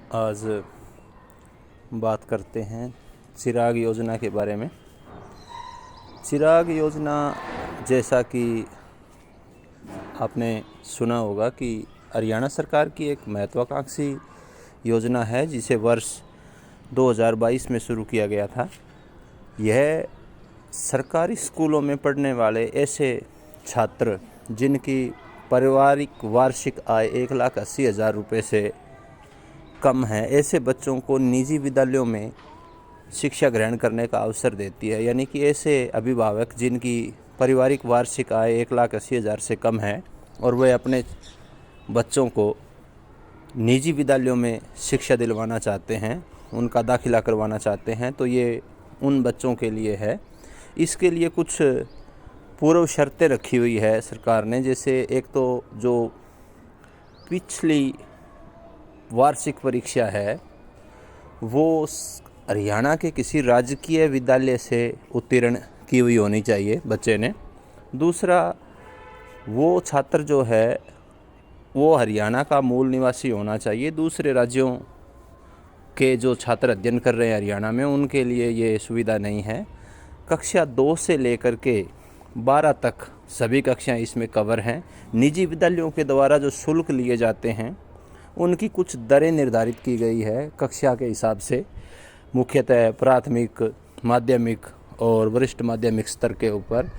आज बात करते हैं चिराग योजना के बारे में। चिराग योजना, जैसा कि आपने सुना होगा कि हरियाणा सरकार की एक महत्वाकांक्षी योजना है जिसे वर्ष 2022 में शुरू किया गया था। यह सरकारी स्कूलों में पढ़ने वाले ऐसे छात्र जिनकी पारिवारिक वार्षिक आय 1,80,000 रुपये से कम है, ऐसे बच्चों को निजी विद्यालयों में शिक्षा ग्रहण करने का अवसर देती है। यानी कि ऐसे अभिभावक जिनकी पारिवारिक वार्षिक आय 1,80,000 से कम है और वे अपने बच्चों को निजी विद्यालयों में शिक्षा दिलवाना चाहते हैं, उनका दाखिला करवाना चाहते हैं, तो ये उन बच्चों के लिए है। इसके लिए कुछ पूर्व शर्तें रखी हुई है सरकार ने। जैसे एक तो जो पिछली वार्षिक परीक्षा है वो हरियाणा के किसी राजकीय विद्यालय से उत्तीर्ण की हुई होनी चाहिए बच्चे ने। दूसरा, वो छात्र जो है वो हरियाणा का मूल निवासी होना चाहिए। दूसरे राज्यों के जो छात्र अध्ययन कर रहे हैं हरियाणा में, उनके लिए ये सुविधा नहीं है। कक्षा 2 से लेकर के 12 तक सभी कक्षाएं इसमें कवर हैं। निजी विद्यालयों के द्वारा जो शुल्क लिए जाते हैं उनकी कुछ दरें निर्धारित की गई है कक्षा के हिसाब से, मुख्यतः प्राथमिक, माध्यमिक और वरिष्ठ माध्यमिक स्तर के ऊपर।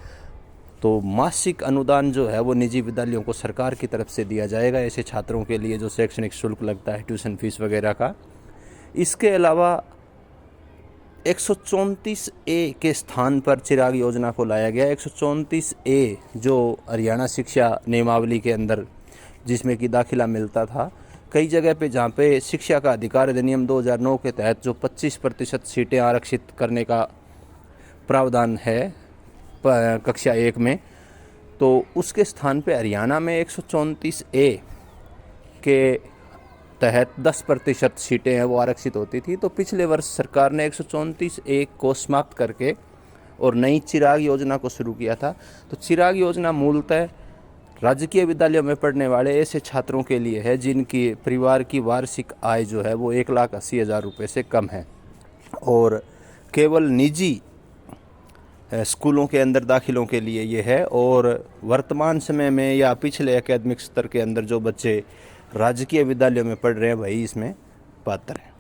तो मासिक अनुदान जो है वो निजी विद्यालयों को सरकार की तरफ से दिया जाएगा ऐसे छात्रों के लिए जो शैक्षणिक शुल्क लगता है, ट्यूशन फीस वगैरह का। इसके अलावा 134A के स्थान पर चिराग योजना को लाया गया। 134A जो हरियाणा शिक्षा नियमावली के अंदर जिसमें कि दाखिला मिलता था, कई जगह पे जहाँ पे शिक्षा का अधिकार अधिनियम 2009 के तहत जो 25% सीटें आरक्षित करने का प्रावधान है कक्षा 1 में, तो उसके स्थान पे हरियाणा में 134A के तहत 10% सीटें हैं वो आरक्षित होती थी। तो पिछले वर्ष सरकार ने 134A को समाप्त करके और नई चिराग योजना को शुरू किया था। तो चिराग योजना मूलतः राजकीय विद्यालयों में पढ़ने वाले ऐसे छात्रों के लिए है जिनकी परिवार की वार्षिक आय जो है वो 1,80,000 रुपये से कम है और केवल निजी स्कूलों के अंदर दाखिलों के लिए ये है। और वर्तमान समय में या पिछले एकेडमिक स्तर के अंदर जो बच्चे राजकीय विद्यालयों में पढ़ रहे हैं वही इसमें पात्र हैं।